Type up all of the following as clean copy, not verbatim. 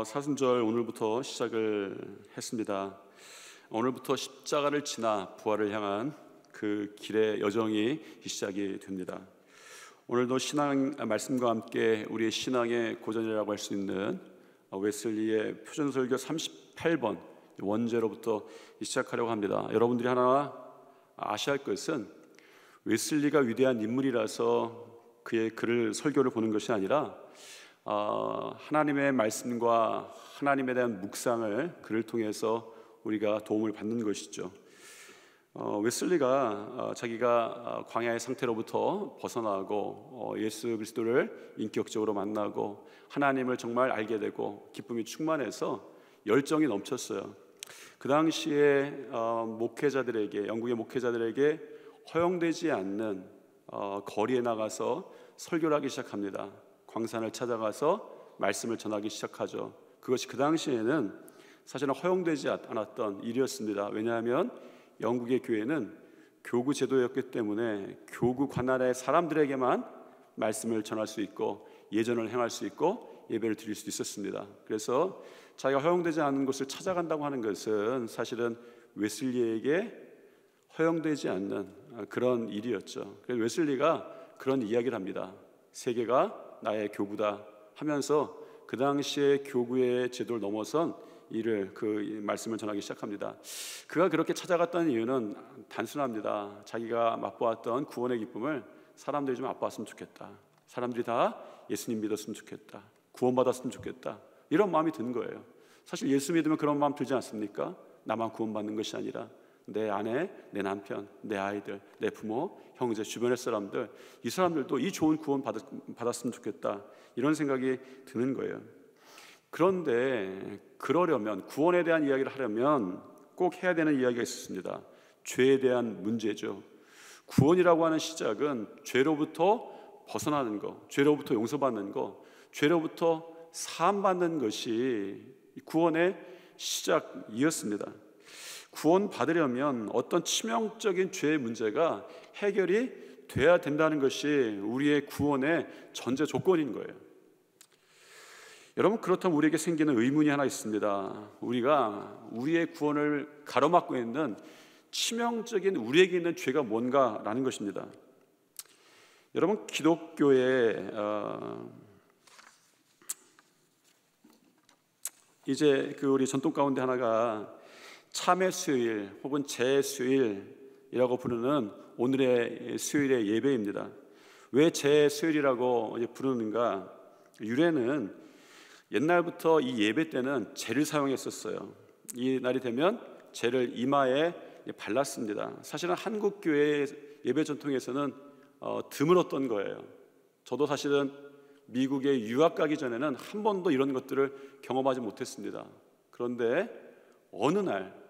사순절 오늘부터 시작을 했습니다. 오늘부터 십자가를 지나 부활을 향한 그 길의 여정이 시작이 됩니다. 오늘도 신앙 말씀과 함께 우리의 신앙의 고전이라고 할 수 있는 웨슬리의 표준설교 38번 원제로부터 시작하려고 합니다. 여러분들이 하나 아셔야 할 것은 웨슬리가 위대한 인물이라서 그의 글을 설교를 보는 것이 아니라 하나님의 말씀과 하나님에 대한 묵상을 그를 통해서 우리가 도움을 받는 것이죠. 웨슬리가 자기가 광야의 상태로부터 벗어나고 예수 그리스도를 인격적으로 만나고 하나님을 정말 알게 되고 기쁨이 충만해서 열정이 넘쳤어요. 그 당시에 목회자들에게, 영국의 목회자들에게 허용되지 않는 거리에 나가서 설교를 하기 시작합니다. 광산을 찾아가서 말씀을 전하기 시작하죠. 그것이 그 당시에는 사실은 허용되지 않았던 일이었습니다. 왜냐하면 영국의 교회는 교구 제도였기 때문에 교구 관할의 사람들에게만 말씀을 전할 수 있고 예전을 행할 수 있고 예배를 드릴 수 있었습니다. 그래서 자기가 허용되지 않은 곳을 찾아간다고 하는 것은 사실은 웨슬리에게 허용되지 않는 그런 일이었죠. 그래서 웨슬리가 그런 이야기를 합니다. 세계가 나의 교구다 하면서 그 당시에 교구의 제도를 넘어선 일을 그 말씀을 전하기 시작합니다. 그가 그렇게 찾아갔던 이유는 단순합니다. 자기가 맛보았던 구원의 기쁨을 사람들이 좀 맛보았으면 좋겠다. 사람들이 다 예수님 믿었으면 좋겠다. 구원받았으면 좋겠다. 이런 마음이 든 거예요. 사실 예수 믿으면 그런 마음 들지 않습니까? 나만 구원받는 것이 아니라 내 아내, 내 남편, 내 아이들, 내 부모, 형제, 주변의 사람들, 이 사람들도 이 좋은 구원 받았으면 좋겠다, 이런 생각이 드는 거예요. 그런데 그러려면, 구원에 대한 이야기를 하려면 꼭 해야 되는 이야기가 있었습니다. 죄에 대한 문제죠. 구원이라고 하는 시작은 죄로부터 벗어나는 것, 죄로부터 용서받는 것, 죄로부터 사함받는 것이 구원의 시작이었습니다. 구원 받으려면 어떤 치명적인 죄의 문제가 해결이 돼야 된다는 것이 우리의 구원의 전제 조건인 거예요. 여러분, 그렇다면 우리에게 생기는 의문이 하나 있습니다. 우리가 우리의 구원을 가로막고 있는 치명적인 우리에게 있는 죄가 뭔가라는 것입니다. 여러분, 기독교의 이제 그 우리 전통 가운데 하나가 참회 수요일 혹은 제 수요일이라고 부르는 오늘의 수요일의 예배입니다. 왜 제 수요일이라고 부르는가? 유래는 옛날부터 이 예배 때는 재를 사용했었어요. 이 날이 되면 재를 이마에 발랐습니다. 사실은 한국 교회의 예배 전통에서는 드물었던 거예요. 저도 사실은 미국에 유학 가기 전에는 한 번도 이런 것들을 경험하지 못했습니다. 그런데 어느 날,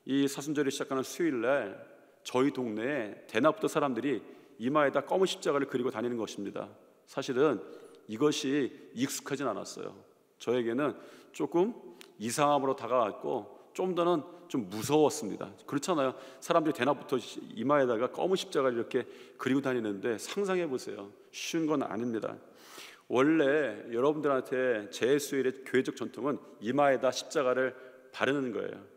이 사순절이 시작하는 수요일날 저희 동네에 대낮부터 사람들이 이마에다 검은 십자가를 그리고 다니는 것입니다. 사실은 이것이 익숙하진 않았어요. 저에게는 조금 이상함으로 다가왔고 좀 더는 좀 무서웠습니다. 그렇잖아요. 사람들이 대낮부터 이마에다가 검은 십자가를 이렇게 그리고 다니는데 상상해 보세요. 쉬운 건 아닙니다. 원래 여러분들한테 제수일의 교회적 전통은 이마에다 십자가를 바르는 거예요.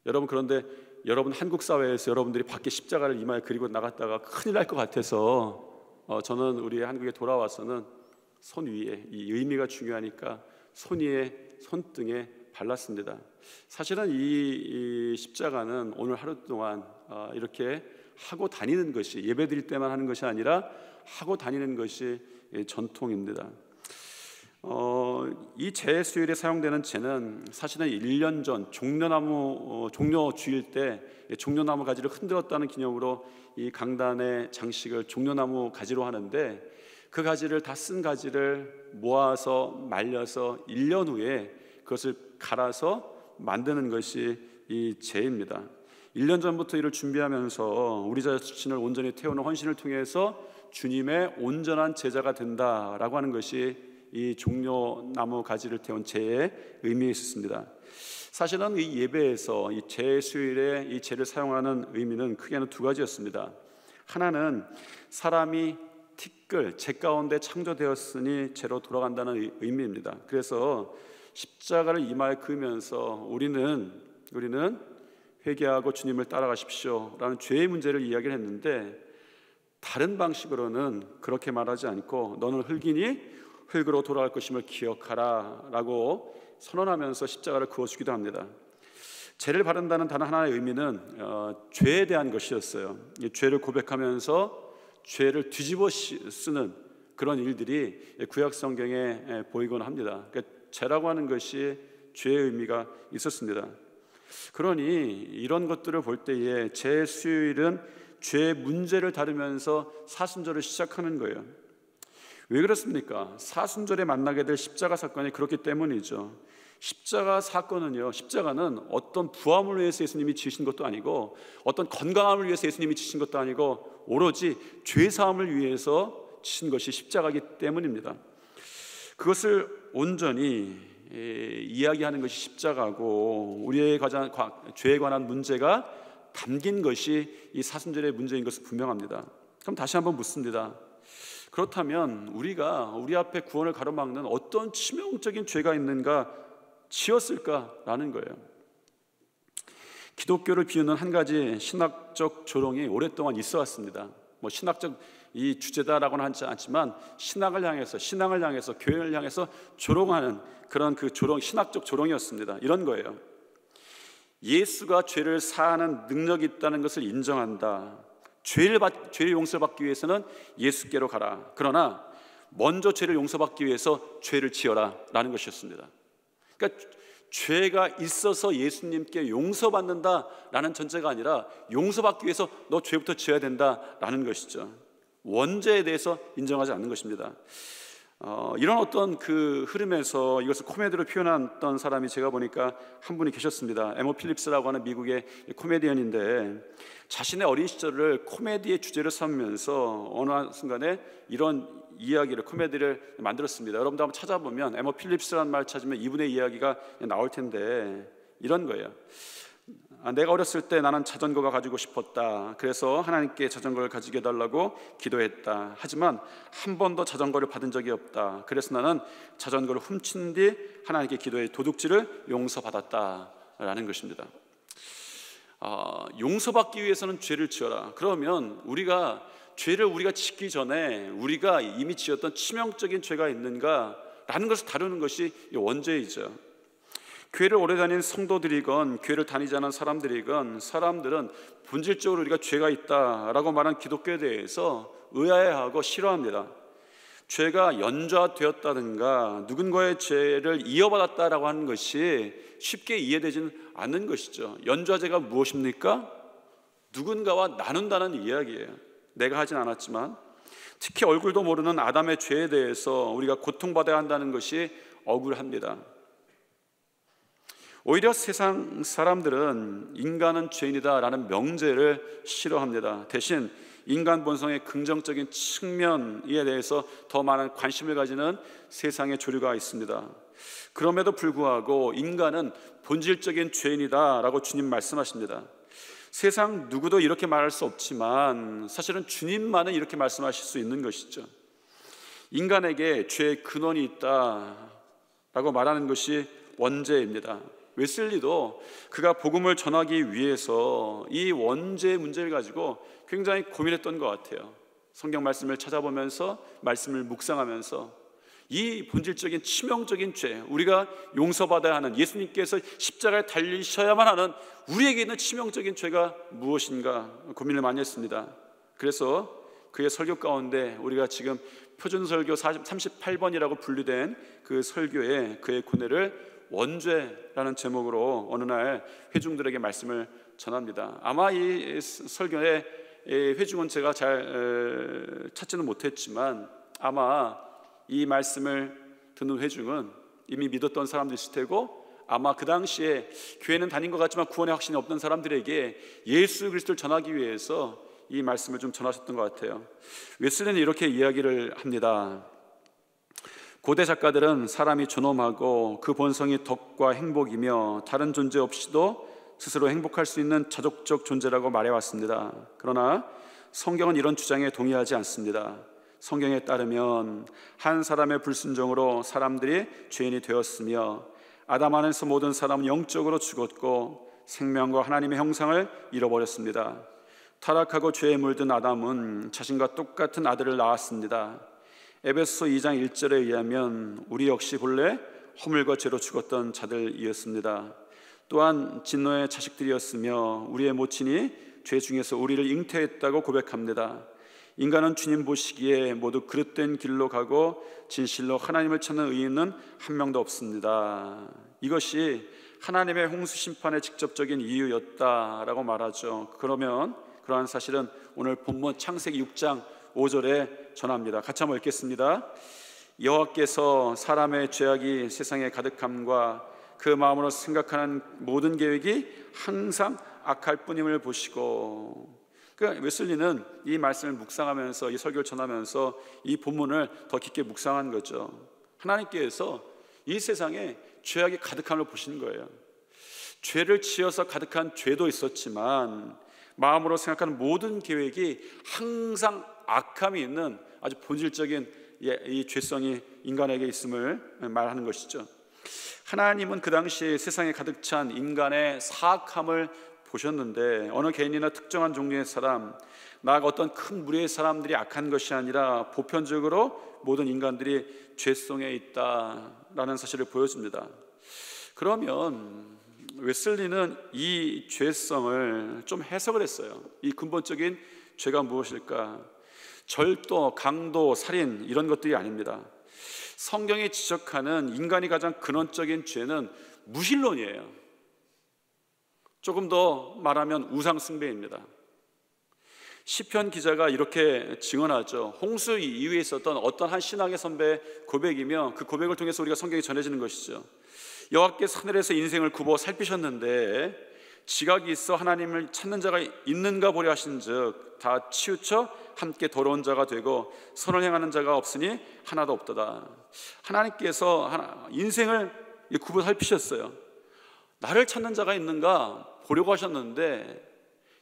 여러분, 그런데 여러분 한국 사회에서 여러분들이 밖에 십자가를 이마에 그리고 나갔다가 큰일 날 것 같아서 저는 우리 한국에 돌아와서는 손 위에, 이 의미가 중요하니까 손 위에, 손등에 발랐습니다. 사실은 이 십자가는 오늘 하루 동안 이렇게 하고 다니는 것이, 예배 드릴 때만 하는 것이 아니라 하고 다니는 것이 전통입니다. 이 제수일에 사용되는 재는 사실은 1년 전 종려 주일 때 종려나무 가지를 흔들었다는 기념으로 이 강단의 장식을 종려나무 가지로 하는데, 그 가지를 다 쓴 가지를 모아서 말려서 1년 후에 그것을 갈아서 만드는 것이 이 제입니다. 1년 전부터 이를 준비하면서 우리 자신을 온전히 태우는 헌신을 통해서 주님의 온전한 제자가 된다라고 하는 것이 이 종려나무 가지를 태운 제의 의미에 있었습니다. 사실은 이 예배에서 이 제 수요일에 이 제를 사용하는 의미는 크게는 두 가지였습니다. 하나는 사람이 티끌 재 가운데 창조되었으니 재로 돌아간다는 의미입니다. 그래서 십자가를 이마에 그으면서 우리는 회개하고 주님을 따라가십시오라는 죄의 문제를 이야기를 했는데, 다른 방식으로는 그렇게 말하지 않고 너는 흙이니 흙으로 돌아갈 것임을 기억하라 라고 선언하면서 십자가를 그어주기도 합니다. 죄를 바른다는 단 하나의 의미는 죄에 대한 것이었어요. 이 죄를 고백하면서 죄를 뒤집어 쓰는 그런 일들이 구약 성경에 보이곤 합니다. 그러니까 죄라고 하는 것이 죄의 의미가 있었습니다. 그러니 이런 것들을 볼 때에 죄의 수요일은 죄의 문제를 다루면서 사순절을 시작하는 거예요. 왜 그렇습니까? 사순절에 만나게 될 십자가 사건이 그렇기 때문이죠. 십자가 사건은요, 십자가는 어떤 부함을 위해서 예수님이 지으신 것도 아니고 어떤 건강함을 위해서 예수님이 지신 것도 아니고 오로지 죄사함을 위해서 지신 것이 십자가이기 때문입니다. 그것을 온전히 이야기하는 것이 십자가고 우리의 죄에 관한 문제가 담긴 것이 이 사순절의 문제인 것은 분명합니다. 그럼 다시 한번 묻습니다. 그렇다면 우리가 우리 앞에 구원을 가로막는 어떤 치명적인 죄가 있는가 지었을까라는 거예요. 기독교를 비우는 한 가지 신학적 조롱이 오랫동안 있어 왔습니다. 신학적 이 주제다라고는 하지 않지만 신앙을 향해서 교회를 향해서 조롱하는 그런 그 조롱, 신학적 조롱이었습니다. 이런 거예요. 예수가 죄를 사하는 능력이 있다는 것을 인정한다. 죄의 용서를 받기 위해서는 예수께로 가라. 그러나 먼저 죄를 용서받기 위해서 죄를 지어라 라는 것이었습니다. 그러니까 죄가 있어서 예수님께 용서받는다라는 전제가 아니라 용서받기 위해서 너 죄부터 지어야 된다라는 것이죠. 원죄에 대해서 인정하지 않는 것입니다. 이런 어떤 그 흐름에서 이것을 코미디로 표현했던 사람이 제가 보니까 한 분이 계셨습니다. 에모 필립스라고 하는 미국의 코미디언인데 자신의 어린 시절을 코미디의 주제로 삼으면서 어느 순간에 이런 이야기를, 코미디를 만들었습니다. 여러분도 한번 찾아보면 에모 필립스라는 말 찾으면 이분의 이야기가 나올 텐데 이런 거예요. 내가 어렸을 때 나는 자전거가 가지고 싶었다. 그래서 하나님께 자전거를 가지게 해달라고 기도했다. 하지만 한 번도 자전거를 받은 적이 없다. 그래서 나는 자전거를 훔친 뒤 하나님께 기도해 도둑질을 용서받았다라는 것입니다. 용서받기 위해서는 죄를 지어라. 그러면 죄를 우리가 짓기 전에 우리가 이미 지었던 치명적인 죄가 있는가라는 것을 다루는 것이 원죄이죠. 교회를 오래 다닌 성도들이건 교회를 다니지 않은 사람들이건 사람들은 본질적으로 우리가 죄가 있다라고 말하는 기독교에 대해서 의아해하고 싫어합니다. 죄가 연좌되었다든가 누군가의 죄를 이어받았다라고 하는 것이 쉽게 이해되지는 않는 것이죠. 연좌제가 무엇입니까? 누군가와 나눈다는 이야기예요. 내가 하진 않았지만 특히 얼굴도 모르는 아담의 죄에 대해서 우리가 고통받아야 한다는 것이 억울합니다. 오히려 세상 사람들은 인간은 죄인이다라는 명제를 싫어합니다. 대신 인간 본성의 긍정적인 측면에 대해서 더 많은 관심을 가지는 세상의 조류가 있습니다. 그럼에도 불구하고 인간은 본질적인 죄인이다라고 주님 말씀하십니다. 세상 누구도 이렇게 말할 수 없지만 사실은 주님만은 이렇게 말씀하실 수 있는 것이죠. 인간에게 죄의 근원이 있다라고 말하는 것이 원죄입니다. 웨슬리도 그가 복음을 전하기 위해서 이 원죄의 문제를 가지고 굉장히 고민했던 것 같아요. 성경 말씀을 찾아보면서 말씀을 묵상하면서 이 본질적인 치명적인 죄, 우리가 용서받아야 하는, 예수님께서 십자가에 달리셔야만 하는 우리에게 있는 치명적인 죄가 무엇인가 고민을 많이 했습니다. 그래서 그의 설교 가운데 우리가 지금 표준설교 38번이라고 분류된 그 설교에 그의 고뇌를 원죄라는 제목으로 어느 날 회중들에게 말씀을 전합니다. 아마 이 설교의 회중은 제가 잘 찾지는 못했지만 아마 이 말씀을 듣는 회중은 이미 믿었던 사람들일 테고 아마 그 당시에 교회는 다닌 것 같지만 구원의 확신이 없던 사람들에게 예수 그리스도를 전하기 위해서 이 말씀을 좀 전하셨던 것 같아요. 웨슬리는 이렇게 이야기를 합니다. 고대 작가들은 사람이 존엄하고 그 본성이 덕과 행복이며 다른 존재 없이도 스스로 행복할 수 있는 자족적 존재라고 말해왔습니다. 그러나 성경은 이런 주장에 동의하지 않습니다. 성경에 따르면 한 사람의 불순종으로 사람들이 죄인이 되었으며 아담 안에서 모든 사람은 영적으로 죽었고 생명과 하나님의 형상을 잃어버렸습니다. 타락하고 죄에 물든 아담은 자신과 똑같은 아들을 낳았습니다. 에베소서 2장 1절에 의하면 우리 역시 본래 허물과 죄로 죽었던 자들이었습니다. 또한 진노의 자식들이었으며 우리의 모친이 죄 중에서 우리를 잉태했다고 고백합니다. 인간은 주님 보시기에 모두 그릇된 길로 가고 진실로 하나님을 찾는 의인은 한 명도 없습니다. 이것이 하나님의 홍수 심판의 직접적인 이유였다라고 말하죠. 그러면 그러한 사실은 오늘 본문 창세기 6장 5절에 전합니다. 같이 한번 읽겠습니다. 여호와께서 사람의 죄악이 세상에 가득함과 그 마음으로 생각하는 모든 계획이 항상 악할 뿐임을 보시고. 그러니까 웨슬리는 이 말씀을 묵상하면서 이 설교를 전하면서 이 본문을 더 깊게 묵상한 거죠. 하나님께서 이 세상에 죄악이 가득함을 보시는 거예요. 죄를 지어서 가득한 죄도 있었지만 마음으로 생각하는 모든 계획이 항상 악함이 있는 아주 본질적인 이 죄성이 인간에게 있음을 말하는 것이죠. 하나님은 그 당시에 세상에 가득 찬 인간의 사악함을 보셨는데 어느 개인이나 특정한 종류의 사람, 나아가 어떤 큰 무리의 사람들이 악한 것이 아니라 보편적으로 모든 인간들이 죄성에 있다라는 사실을 보여줍니다. 그러면 웨슬리는 이 죄성을 좀 해석을 했어요. 이 근본적인 죄가 무엇일까? 절도, 강도, 살인 이런 것들이 아닙니다. 성경이 지적하는 인간이 가장 근원적인 죄는 무신론이에요. 조금 더 말하면 우상숭배입니다. 시편 기자가 이렇게 증언하죠. 홍수 이후에 있었던 어떤 한 신앙의 선배의 고백이며 그 고백을 통해서 우리가 성경이 전해지는 것이죠. 여호와께서 하늘에서 인생을 굽어 살피셨는데 지각이 있어 하나님을 찾는 자가 있는가 보려 하신즉 다 치우쳐 함께 더러운 자가 되고 선을 행하는 자가 없으니 하나도 없도다. 하나님께서 인생을 굽어 살피셨어요. 나를 찾는 자가 있는가 보려고 하셨는데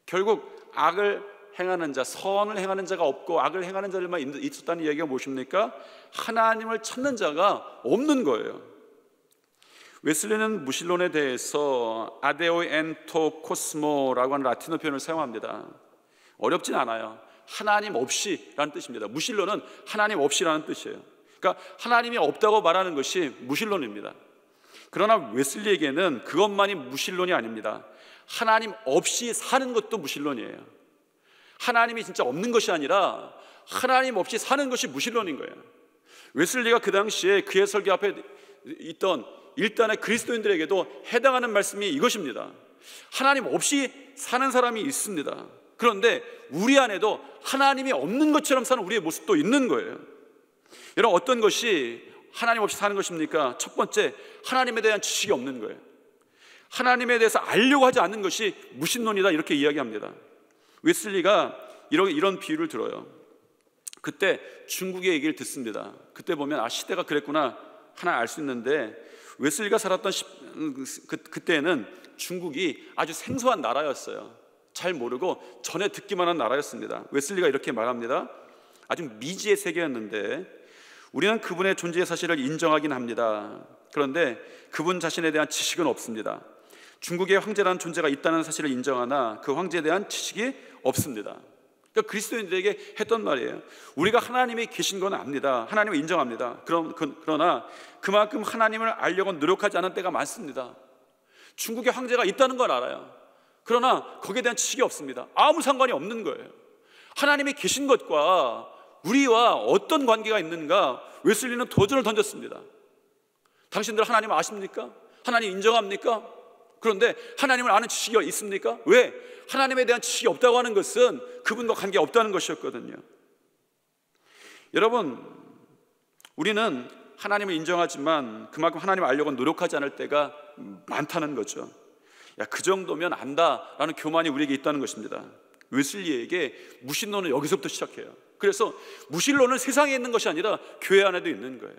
결국 악을 행하는 자, 선을 행하는 자가 없고 악을 행하는 자들만 있었다는 이야기가 무엇입니까? 하나님을 찾는 자가 없는 거예요. 웨슬리는 무신론에 대해서 아데오 엔토 코스모라고 하는 라틴어 표현을 사용합니다. 어렵진 않아요. 하나님 없이라는 뜻입니다. 무신론은 하나님 없이라는 뜻이에요. 그러니까 하나님이 없다고 말하는 것이 무신론입니다. 그러나 웨슬리에게는 그것만이 무신론이 아닙니다. 하나님 없이 사는 것도 무신론이에요. 하나님이 진짜 없는 것이 아니라 하나님 없이 사는 것이 무신론인 거예요. 웨슬리가 그 당시에 그의 설교 앞에 있던 일단의 그리스도인들에게도 해당하는 말씀이 이것입니다. 하나님 없이 사는 사람이 있습니다. 그런데 우리 안에도 하나님이 없는 것처럼 사는 우리의 모습도 있는 거예요. 여러분, 어떤 것이 하나님 없이 사는 것입니까? 첫 번째, 하나님에 대한 지식이 없는 거예요. 하나님에 대해서 알려고 하지 않는 것이 무신론이다, 이렇게 이야기합니다. 웨슬리가 이런 비유를 들어요. 그때 중국의 얘기를 듣습니다. 그때 보면 시대가 그랬구나 하나 알 수 있는데, 웨슬리가 살았던 그때는 중국이 아주 생소한 나라였어요. 잘 모르고 전에 듣기만 한 나라였습니다. 웨슬리가 이렇게 말합니다. 아주 미지의 세계였는데 우리는 그분의 존재의 사실을 인정하긴 합니다. 그런데 그분 자신에 대한 지식은 없습니다. 중국의 황제라는 존재가 있다는 사실을 인정하나 그 황제에 대한 지식이 없습니다. 그러니까 그리스도인들에게 했던 말이에요. 우리가 하나님이 계신 건 압니다. 하나님을 인정합니다. 그러나 그만큼 하나님을 알려고 노력하지 않은 때가 많습니다. 중국의 황제가 있다는 걸 알아요. 그러나 거기에 대한 지식이 없습니다. 아무 상관이 없는 거예요. 하나님이 계신 것과 우리와 어떤 관계가 있는가? 웨슬리는 도전을 던졌습니다. 당신들 하나님 아십니까? 하나님 인정합니까? 그런데 하나님을 아는 지식이 있습니까? 왜? 하나님에 대한 지식이 없다고 하는 것은 그분과 관계가 없다는 것이었거든요. 여러분, 우리는 하나님을 인정하지만 그만큼 하나님을 알려고 노력하지 않을 때가 많다는 거죠. 그 정도면 안다라는 교만이 우리에게 있다는 것입니다. 웨슬리에게 무신론은 여기서부터 시작해요. 그래서 무신론은 세상에 있는 것이 아니라 교회 안에도 있는 거예요.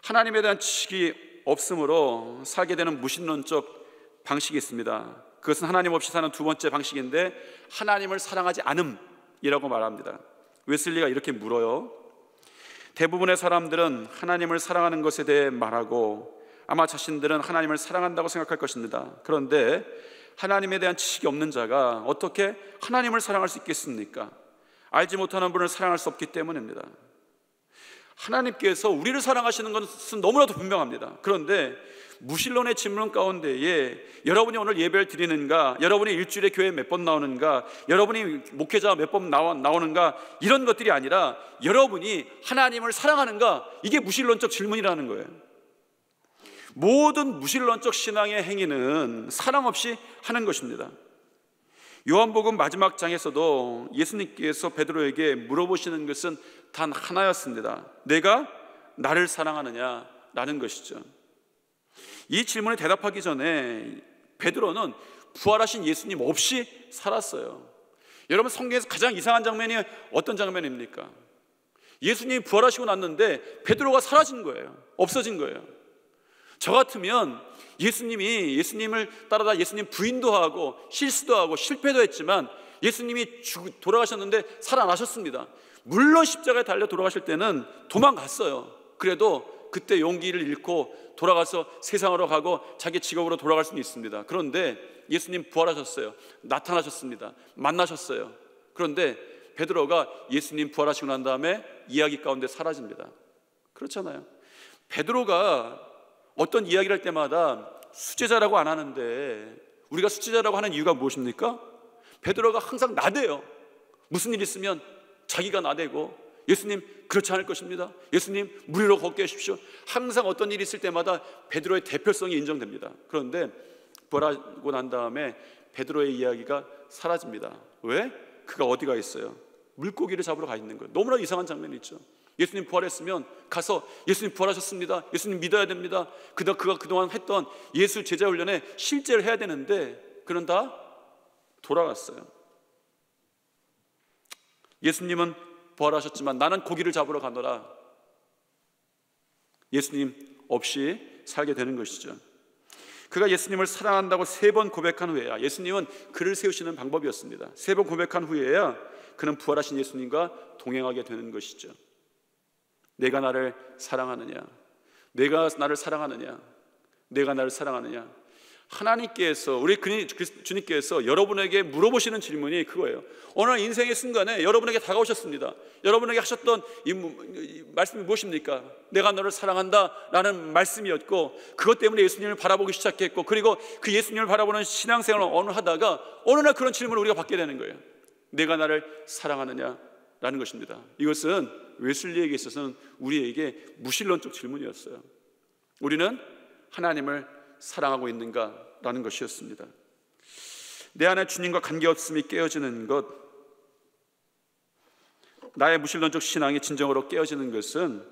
하나님에 대한 지식이 없으므로 살게 되는 무신론적 방식이 있습니다. 그것은 하나님 없이 사는 두 번째 방식인데 하나님을 사랑하지 않음이라고 말합니다. 웨슬리가 이렇게 물어요. 대부분의 사람들은 하나님을 사랑하는 것에 대해 말하고 아마 자신들은 하나님을 사랑한다고 생각할 것입니다. 그런데 하나님에 대한 지식이 없는 자가 어떻게 하나님을 사랑할 수 있겠습니까? 알지 못하는 분을 사랑할 수 없기 때문입니다. 하나님께서 우리를 사랑하시는 것은 너무나도 분명합니다. 그런데 무신론의 질문 가운데에 여러분이 오늘 예배를 드리는가, 여러분이 일주일에 교회에 몇 번 나오는가, 여러분이 목회자 몇 번 나오는가, 이런 것들이 아니라 여러분이 하나님을 사랑하는가, 이게 무신론적 질문이라는 거예요. 모든 무신론적 신앙의 행위는 사랑 없이 하는 것입니다. 요한복음 마지막 장에서도 예수님께서 베드로에게 물어보시는 것은 단 하나였습니다. 내가 나를 사랑하느냐? 라는 것이죠. 이 질문에 대답하기 전에 베드로는 부활하신 예수님 없이 살았어요. 여러분, 성경에서 가장 이상한 장면이 어떤 장면입니까? 예수님이 부활하시고 났는데 베드로가 사라진 거예요. 없어진 거예요. 저 같으면 예수님을 따라다 예수님 부인도 하고 실수도 하고 실패도 했지만 예수님이 돌아가셨는데 살아나셨습니다. 물론 십자가에 달려 돌아가실 때는 도망갔어요. 그래도 그때 용기를 잃고 돌아가서 세상으로 가고 자기 직업으로 돌아갈 수는 있습니다. 그런데 예수님 부활하셨어요. 나타나셨습니다. 만나셨어요. 그런데 베드로가 예수님 부활하시고 난 다음에 이야기 가운데 사라집니다. 그렇잖아요. 베드로가 어떤 이야기를 할 때마다 수제자라고 안 하는데, 우리가 수제자라고 하는 이유가 무엇입니까? 베드로가 항상 나대요. 무슨 일 있으면 자기가 나대고, 예수님 그렇지 않을 것입니다. 예수님 물 위로 걷게 하십시오. 항상 어떤 일이 있을 때마다 베드로의 대표성이 인정됩니다. 그런데 부활하고 난 다음에 베드로의 이야기가 사라집니다. 왜? 그가 어디가 있어요? 물고기를 잡으러 가 있는 거예요. 너무나 이상한 장면이 있죠. 예수님 부활했으면 가서 예수님 부활하셨습니다, 예수님 믿어야 됩니다, 그가 그동안 했던 예수 제자 훈련에 실제를 해야 되는데 그는 다 돌아갔어요. 예수님은 부활하셨지만 나는 고기를 잡으러 가노라. 예수님 없이 살게 되는 것이죠. 그가 예수님을 사랑한다고 3번 고백한 후에야, 예수님은 그를 세우시는 방법이었습니다. 3번 고백한 후에야 그는 부활하신 예수님과 동행하게 되는 것이죠. 내가 나를 사랑하느냐? 내가 나를 사랑하느냐? 내가 나를 사랑하느냐? 하나님께서, 우리 주님께서 여러분에게 물어보시는 질문이 그거예요. 어느 인생의 순간에 여러분에게 다가오셨습니다. 여러분에게 하셨던 이 말씀이 무엇입니까? 내가 너를 사랑한다 라는 말씀이었고, 그것 때문에 예수님을 바라보기 시작했고, 그리고 그 예수님을 바라보는 신앙생활을 하다가 어느 날 그런 질문을 우리가 받게 되는 거예요. 내가 나를 사랑하느냐? 라는 것입니다. 이것은 웨슬리에게 있어서는 우리에게 무신론적 질문이었어요. 우리는 하나님을 사랑하고 있는가? 라는 것이었습니다. 내 안에 주님과 관계없음이 깨어지는 것, 나의 무신론적 신앙이 진정으로 깨어지는 것은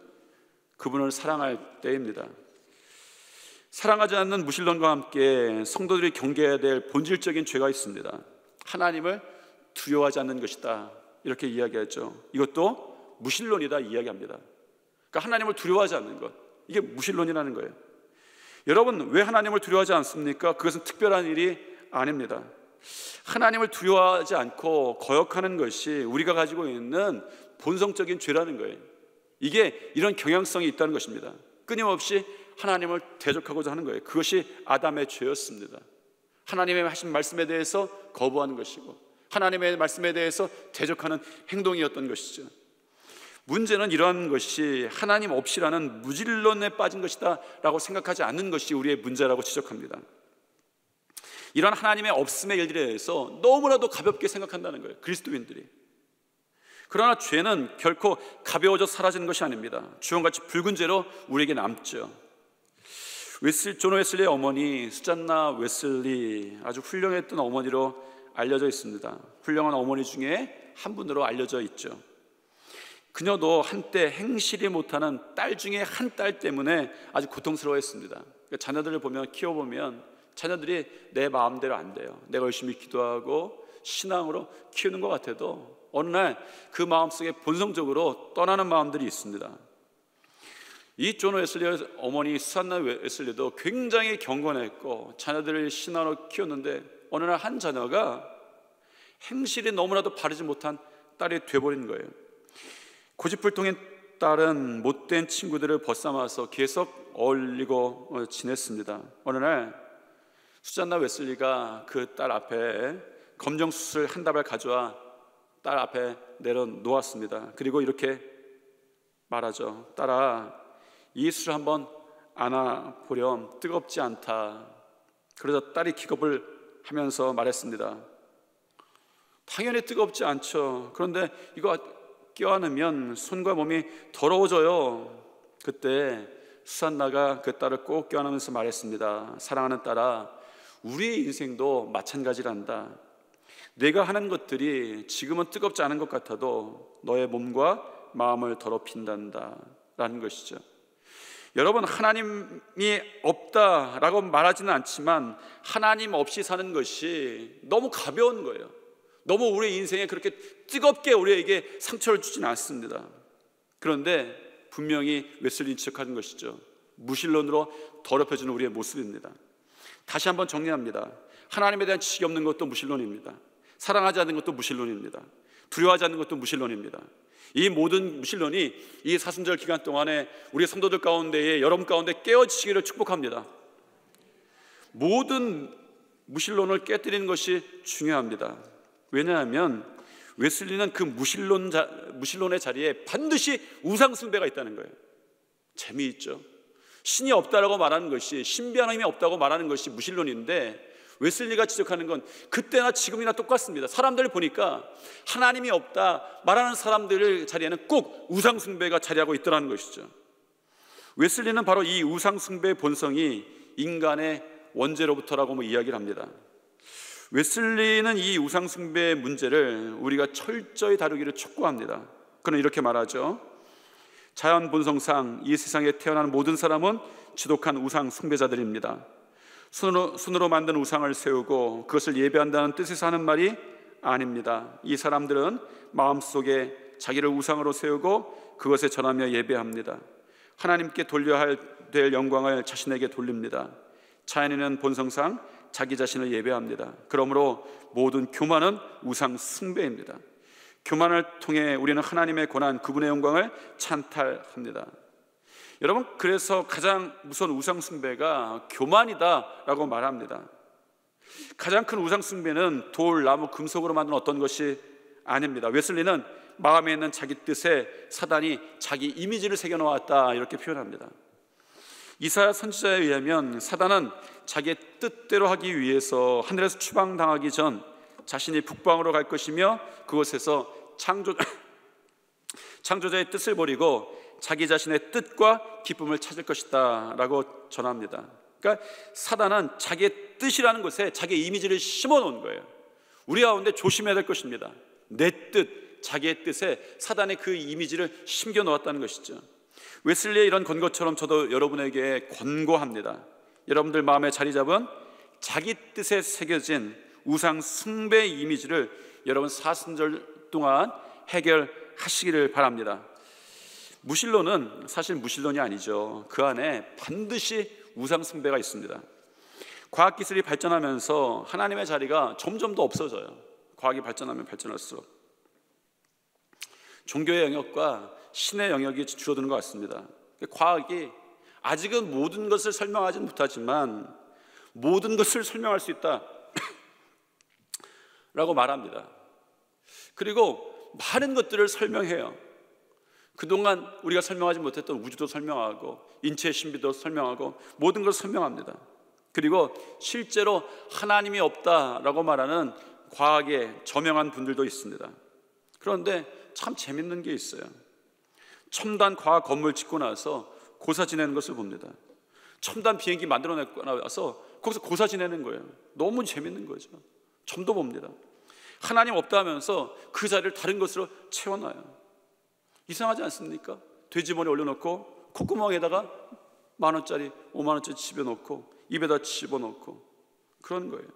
그분을 사랑할 때입니다. 사랑하지 않는 무신론과 함께 성도들이 경계해야 될 본질적인 죄가 있습니다. 하나님을 두려워하지 않는 것이다, 이렇게 이야기하죠. 이것도 무신론이다 이야기합니다. 그러니까 하나님을 두려워하지 않는 것, 이게 무신론이라는 거예요. 여러분, 왜 하나님을 두려워하지 않습니까? 그것은 특별한 일이 아닙니다. 하나님을 두려워하지 않고 거역하는 것이 우리가 가지고 있는 본성적인 죄라는 거예요. 이게 이런 경향성이 있다는 것입니다. 끊임없이 하나님을 대적하고자 하는 거예요. 그것이 아담의 죄였습니다. 하나님의 하신 말씀에 대해서 거부하는 것이고 하나님의 말씀에 대해서 대적하는 행동이었던 것이죠. 문제는 이러한 것이 하나님 없이라는 무신론에 빠진 것이다 라고 생각하지 않는 것이 우리의 문제라고 지적합니다. 이런 하나님의 없음의 일들에 대해서 너무나도 가볍게 생각한다는 거예요, 그리스도인들이. 그러나 죄는 결코 가벼워져 사라지는 것이 아닙니다. 주홍같이 붉은 죄로 우리에게 남죠. 존 웨슬리의 어머니 수잔나 웨슬리, 아주 훌륭했던 어머니로 알려져 있습니다. 훌륭한 어머니 중에 한 분으로 알려져 있죠. 그녀도 한때 행실이 못하는 딸 중에 한 딸 때문에 아주 고통스러워했습니다. 그러니까 자녀들을 키워보면 자녀들이 내 마음대로 안 돼요. 내가 열심히 기도하고 신앙으로 키우는 것 같아도 어느 날 그 마음속에 본성적으로 떠나는 마음들이 있습니다. 이 존 웨슬리의 어머니 수잔나 웨슬리도 굉장히 경건했고 자녀들을 신앙으로 키웠는데 어느 날 한 자녀가 행실이 너무나도 바르지 못한 딸이 돼버린 거예요. 고집불통인 딸은 못된 친구들을 벗삼아서 계속 어울리고 지냈습니다. 어느 날 수잔나 웨슬리가 그 딸 앞에 검정숯을 한 다발 가져와 딸 앞에 내려놓았습니다. 그리고 이렇게 말하죠. 딸아, 이 숯을 한번 안아보렴. 뜨겁지 않다. 그러자 딸이 기겁을 하면서 말했습니다. 당연히 뜨겁지 않죠. 그런데 이거 껴안으면 손과 몸이 더러워져요. 그때 수산나가 그 딸을 꼭 껴안으면서 말했습니다. 사랑하는 딸아, 우리의 인생도 마찬가지란다. 내가 하는 것들이 지금은 뜨겁지 않은 것 같아도 너의 몸과 마음을 더럽힌단다 라는 것이죠. 여러분, 하나님이 없다라고 말하지는 않지만 하나님 없이 사는 것이 너무 가벼운 거예요. 너무 우리 인생에 그렇게 뜨겁게 우리에게 상처를 주지는 않습니다. 그런데 분명히 웨슬리 지적하는 것이죠. 무신론으로 더럽혀지는 우리의 모습입니다. 다시 한번 정리합니다. 하나님에 대한 지식이 없는 것도 무신론입니다. 사랑하지 않는 것도 무신론입니다. 두려워하지 않는 것도 무신론입니다. 이 모든 무신론이 이 사순절 기간 동안에 우리 성도들 가운데에, 여러분 가운데 깨어지시기를 축복합니다. 모든 무신론을 깨뜨리는 것이 중요합니다. 왜냐하면 웨슬리는 그 무신론의 자리에 반드시 우상숭배가 있다는 거예요. 재미있죠. 신이 없다라고 말하는 것이, 신비한 힘이 없다고 말하는 것이 무신론인데, 웨슬리가 지적하는 건 그때나 지금이나 똑같습니다. 사람들을 보니까 하나님이 없다 말하는 사람들의 자리에는 꼭 우상숭배가 자리하고 있더라는 것이죠. 웨슬리는 바로 이 우상숭배의 본성이 인간의 원죄로부터라고 이야기를 합니다. 웨슬리는 이 우상숭배의 문제를 우리가 철저히 다루기를 촉구합니다. 그는 이렇게 말하죠. 자연 본성상 이 세상에 태어나는 모든 사람은 지독한 우상숭배자들입니다. 손으로 만든 우상을 세우고 그것을 예배한다는 뜻에서 하는 말이 아닙니다. 이 사람들은 마음속에 자기를 우상으로 세우고 그것에 전하며 예배합니다. 하나님께 돌려야 될 영광을 자신에게 돌립니다. 자연인은 본성상 자기 자신을 예배합니다. 그러므로 모든 교만은 우상 숭배입니다. 교만을 통해 우리는 하나님의 권한, 그분의 영광을 찬탈합니다. 여러분, 그래서 가장 무서운 우상 숭배가 교만이다라고 말합니다. 가장 큰 우상 숭배는 돌, 나무, 금속으로 만든 어떤 것이 아닙니다. 웨슬리는 마음에 있는 자기 뜻에 사단이 자기 이미지를 새겨 놓았다 이렇게 표현합니다. 이사야 선지자에 의하면 사단은 자기의 뜻대로 하기 위해서 하늘에서 추방당하기 전 자신이 북방으로 갈 것이며 그곳에서 창조자의 뜻을 버리고 자기 자신의 뜻과 기쁨을 찾을 것이다 라고 전합니다. 그러니까 사단은 자기의 뜻이라는 곳에 자기의 이미지를 심어 놓은 거예요. 우리 가운데 조심해야 될 것입니다. 내 뜻, 자기의 뜻에 사단의 그 이미지를 심겨 놓았다는 것이죠. 웨슬리의 이런 권고처럼 저도 여러분에게 권고합니다. 여러분들 마음에 자리 잡은 자기 뜻에 새겨진 우상 숭배의 이미지를 여러분 사순절 동안 해결하시기를 바랍니다. 무신론은 사실 무신론이 아니죠. 그 안에 반드시 우상 숭배가 있습니다. 과학기술이 발전하면서 하나님의 자리가 점점 더 없어져요. 과학이 발전하면 발전할수록 종교의 영역과 신의 영역이 줄어드는 것 같습니다. 과학이 아직은 모든 것을 설명하지는 못하지만 모든 것을 설명할 수 있다 라고 말합니다. 그리고 많은 것들을 설명해요. 그동안 우리가 설명하지 못했던 우주도 설명하고 인체의 신비도 설명하고 모든 걸 설명합니다. 그리고 실제로 하나님이 없다라고 말하는 과학에 저명한 분들도 있습니다. 그런데 참 재밌는 게 있어요. 첨단 과학 건물 짓고 나서 고사 지내는 것을 봅니다. 첨단 비행기 만들어내고 나서 거기서 고사 지내는 거예요. 너무 재밌는 거죠. 점도 봅니다. 하나님 없다면서 그 자리를 다른 것으로 채워놔요. 이상하지 않습니까? 돼지머리 올려놓고 콧구멍에다가 10,000원짜리, 50,000원짜리 집어넣고 입에다 집어넣고 그런 거예요.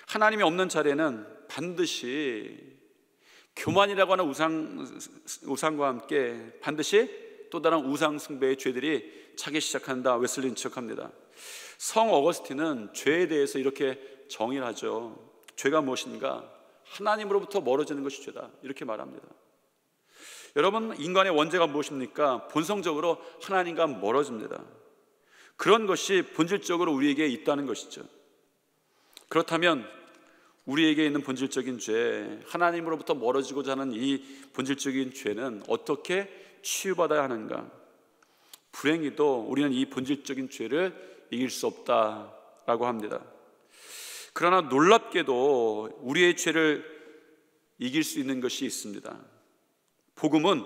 하나님이 없는 자리에는 반드시 교만이라고 하는 우상과 함께 반드시 또 다른 우상 숭배의 죄들이 차기 시작한다. 웨슬리는 지적합니다. 성 어거스틴은 죄에 대해서 이렇게 정의를 하죠. 죄가 무엇인가? 하나님으로부터 멀어지는 것이 죄다 이렇게 말합니다. 여러분, 인간의 원죄가 무엇입니까? 본성적으로 하나님과 멀어집니다. 그런 것이 본질적으로 우리에게 있다는 것이죠. 그렇다면 우리에게 있는 본질적인 죄, 하나님으로부터 멀어지고자 하는 이 본질적인 죄는 어떻게 치유받아야 하는가? 불행히도 우리는 이 본질적인 죄를 이길 수 없다라고 합니다. 그러나 놀랍게도 우리의 죄를 이길 수 있는 것이 있습니다. 복음은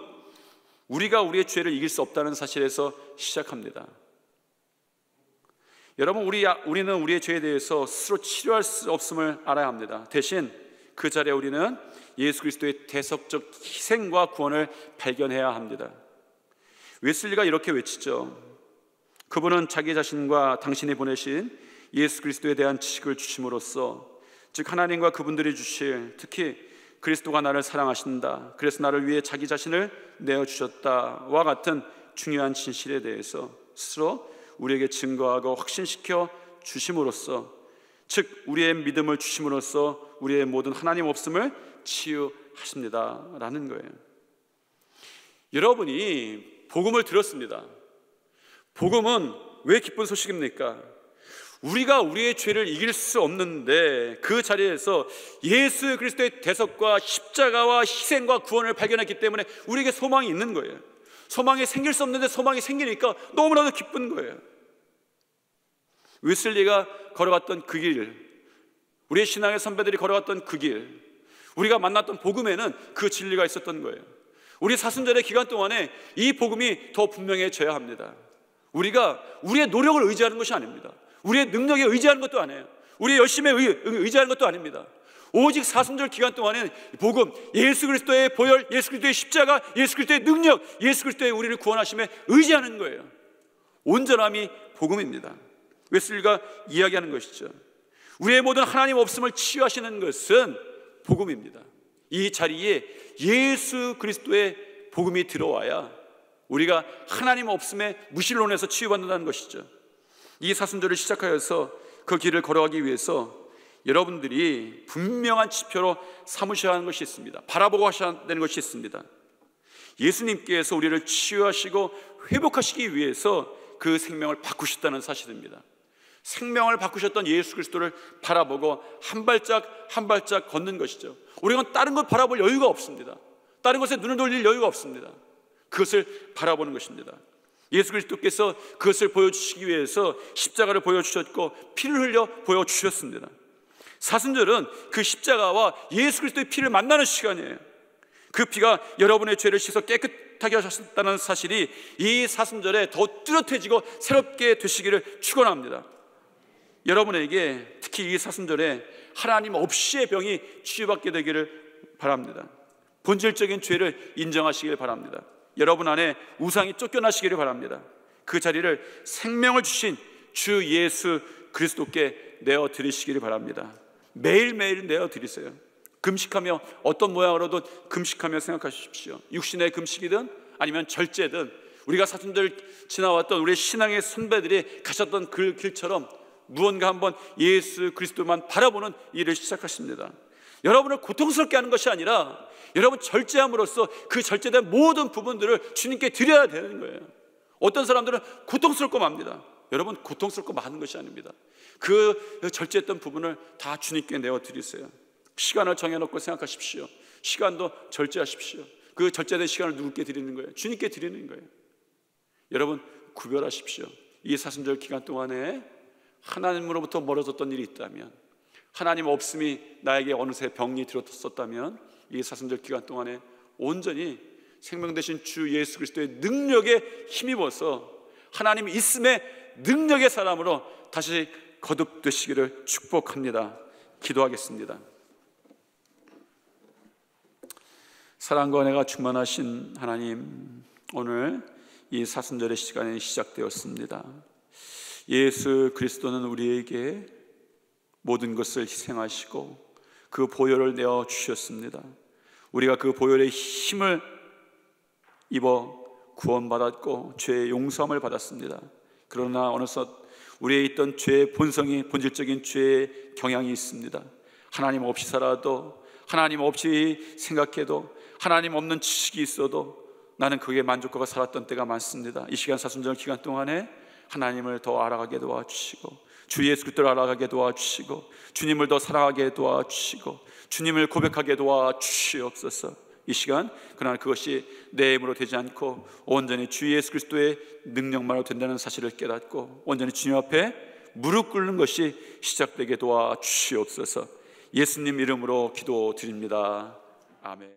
우리가 우리의 죄를 이길 수 없다는 사실에서 시작합니다. 여러분, 우리는 우리의 죄에 대해서 스스로 치료할 수 없음을 알아야 합니다. 대신 그 자리에 우리는 예수 그리스도의 대속적 희생과 구원을 발견해야 합니다. 웨슬리가 이렇게 외치죠. 그분은 자기 자신과 당신이 보내신 예수 그리스도에 대한 지식을 주심으로써, 즉 하나님과 그분들이 주실, 특히 그리스도가 나를 사랑하신다, 그래서 나를 위해 자기 자신을 내어주셨다와 같은 중요한 진실에 대해서 스스로 우리에게 증거하고 확신시켜 주심으로써, 즉 우리의 믿음을 주심으로써 우리의 모든 하나님 없음을 치유하십니다라는 거예요. 여러분이 복음을 들었습니다. 복음은 왜 기쁜 소식입니까? 우리가 우리의 죄를 이길 수 없는데 그 자리에서 예수 그리스도의 대속과 십자가와 희생과 구원을 발견했기 때문에 우리에게 소망이 있는 거예요. 소망이 생길 수 없는데 소망이 생기니까 너무나도 기쁜 거예요. 웨슬리가 걸어갔던 그 길, 우리의 신앙의 선배들이 걸어갔던 그 길, 우리가 만났던 복음에는 그 진리가 있었던 거예요. 우리 사순절의 기간 동안에 이 복음이 더 분명해져야 합니다. 우리가 우리의 노력을 의지하는 것이 아닙니다. 우리의 능력에 의지하는 것도 아니에요. 우리의 열심에 의지하는 것도 아닙니다. 오직 사순절 기간 동안에는 복음, 예수 그리스도의 보혈, 예수 그리스도의 십자가, 예수 그리스도의 능력, 예수 그리스도의 우리를 구원하심에 의지하는 거예요. 온전함이 복음입니다. 웨슬리가 이야기하는 것이죠. 우리의 모든 하나님 없음을 치유하시는 것은 복음입니다. 이 자리에 예수 그리스도의 복음이 들어와야 우리가 하나님 없음의 무신론에서 치유받는다는 것이죠. 이 사순절을 시작하여서 그 길을 걸어가기 위해서 여러분들이 분명한 지표로 삼으셔야 하는 것이 있습니다. 바라보고 하셔야 되는 것이 있습니다. 예수님께서 우리를 치유하시고 회복하시기 위해서 그 생명을 바꾸셨다는 사실입니다. 생명을 바꾸셨던 예수 그리스도를 바라보고 한 발짝 한 발짝 걷는 것이죠. 우리가 다른 걸 바라볼 여유가 없습니다. 다른 것에 눈을 돌릴 여유가 없습니다. 그것을 바라보는 것입니다. 예수 그리스도께서 그것을 보여주시기 위해서 십자가를 보여주셨고 피를 흘려 보여주셨습니다. 사순절은 그 십자가와 예수 그리스도의 피를 만나는 시간이에요. 그 피가 여러분의 죄를 씻어 깨끗하게 하셨다는 사실이 이 사순절에 더 뚜렷해지고 새롭게 되시기를 축원합니다. 여러분에게 특히 이 사순절에 하나님 없이의 병이 치유받게 되기를 바랍니다. 본질적인 죄를 인정하시길 바랍니다. 여러분 안에 우상이 쫓겨나시기를 바랍니다. 그 자리를 생명을 주신 주 예수 그리스도께 내어드리시기를 바랍니다. 매일매일 내어드리세요. 금식하며 어떤 모양으로든 금식하며 생각하십시오. 육신의 금식이든 아니면 절제든 우리가 사순절 지나왔던 우리 신앙의 선배들이 가셨던 그 길처럼 무언가 한번 예수 그리스도만 바라보는 일을 시작하십니다. 여러분을 고통스럽게 하는 것이 아니라 여러분 절제함으로써 그 절제된 모든 부분들을 주님께 드려야 되는 거예요. 어떤 사람들은 고통스럽고 맙니다. 여러분 고통스럽고 마는 것이 아닙니다. 그 절제했던 부분을 다 주님께 내어드리세요. 시간을 정해놓고 생각하십시오. 시간도 절제하십시오. 그 절제된 시간을 누구께 드리는 거예요? 주님께 드리는 거예요. 여러분 구별하십시오. 이 사순절 기간 동안에 하나님으로부터 멀어졌던 일이 있다면, 하나님 없음이 나에게 어느새 병이 들었었다면 이 사순절 기간 동안에 온전히 생명 되신 주 예수 그리스도의 능력에 힘입어서 하나님 있음의 능력의 사람으로 다시 거듭되시기를 축복합니다. 기도하겠습니다. 사랑과 은혜가 충만하신 하나님, 오늘 이 사순절의 시간이 시작되었습니다. 예수 그리스도는 우리에게 모든 것을 희생하시고 그 보혈을 내어 주셨습니다. 우리가 그 보혈의 힘을 입어 구원받았고 죄의 용서함을 받았습니다. 그러나 어느덧 우리에 있던 죄의 본성이, 본질적인 죄의 경향이 있습니다. 하나님 없이 살아도, 하나님 없이 생각해도, 하나님 없는 지식이 있어도 나는 그게 만족하고 살았던 때가 많습니다. 이 시간 사순절 기간 동안에 하나님을 더 알아가게 도와주시고, 주 예수 그리스도를 알아가게 도와주시고, 주님을 더 사랑하게 도와주시고, 주님을 고백하게 도와주시옵소서. 이 시간 그러나 그것이 내 힘으로 되지 않고 온전히 주 예수 그리스도의 능력만으로 된다는 사실을 깨닫고 온전히 주님 앞에 무릎 꿇는 것이 시작되게 도와주시옵소서. 예수님 이름으로 기도드립니다. 아멘.